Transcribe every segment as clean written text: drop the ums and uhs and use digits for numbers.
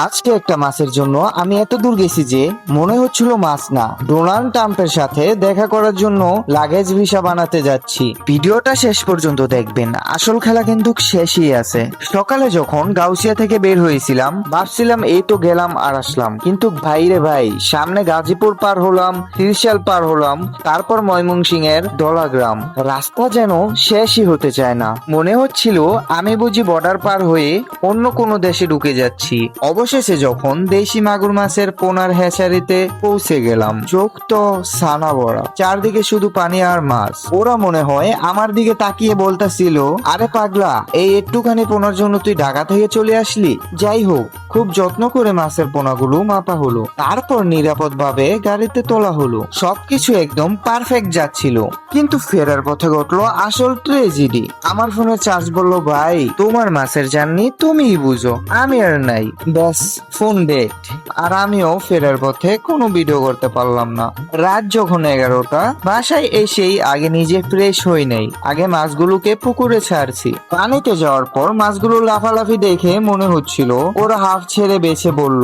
আজকে একটা মাছের জন্য আমি এত দূর গেছি যে মনে হচ্ছিল মাছ না, ডোনাল্ড ট্রাম্পের সাথে দেখা করার জন্য লাগেজ ভিসা বানাতে যাচ্ছি। ভিডিওটা শেষ পর্যন্ত দেখবেন, আসল খেলা কিন্তু শেষই আছে। সকালে যখন গাউসিয়া থেকে বের হয়েছিলাম ভাবছিলাম এই তো গেলাম আর আসলাম, কিন্তু ভাইরে ভাই, সামনে গাজীপুর পার হলাম, ত্রিশাল পার হলাম, তারপর ময়মনসিংহ এর দলাগ্রাম। রাস্তা যেন শেষই হতে চায় না, মনে হচ্ছিল আমি বুঝি বর্ডার পার হয়ে অন্য কোনো দেশে ঢুকে যাচ্ছি। অবশেষে যখন দেশি মাগুর মাছের পোনার হ্যাচারিতে পৌঁছে গেলাম, চোখ তো সানা বড়া, চারদিকে শুধু পানি আর মাছ। ওরা মনে হয় আমার দিকে তাকিয়ে বলতাছিল, আরে পাগলা, এই একটুখানি পোনার জন্য তুই ঢাকা থেকে চলে আসলি। যাই হোক, খুব যত্ন করে মাছের পোনাগুলো মাপা হলো, তারপর নিরাপদ ভাবে গাড়িতে তোলা হলো। সবকিছু একদম পারফেক্ট যাচ্ছিল, কিন্তু ফেরার পথে ঘটলো আসল ট্রেজেডি। আমার ফোনে চার্জ বললো, ভাই তোমার মাছের জার্নি তুমিই বুঝো, আমি আর নাই। ব্যাস, ফোন ডেট। আর আমিও ফেরার পথে কোনো ভিডিও করতে পারলাম না। রাত যখন 11টা, বাসায় এসেই আগে নিজে ফ্রেশ হই নাই, আগে মাছগুলোকে পুকুরে ছাড়ছি। পানিতে যাওয়ার পর মাছগুলো লাফালাফি দেখে মনে হচ্ছিল ওরা হাফ ছেড়ে বেঁচে বলল,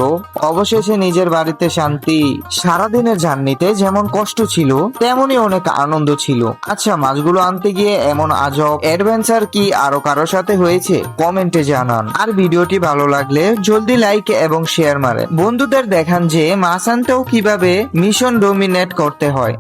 অবশেষে নিজের বাড়িতে শান্তি। সারাদিনের জার্নিতে যেমন কষ্ট ছিল তেমনই অনেক আনন্দ ছিল। আচ্ছা, মাছগুলো আনতে গিয়ে এমন আজব অ্যাডভেঞ্চার কি আরো কারোর সাথে হয়েছে? কমেন্টে জানান। আর ভিডিওটি ভালো লাগলে জলদি লাইক এবং শেয়ার মারেন, বন্ধুদের দেখান যে মাছ আনতেও কিভাবে মিশন ডোমিনেট করতে হয়।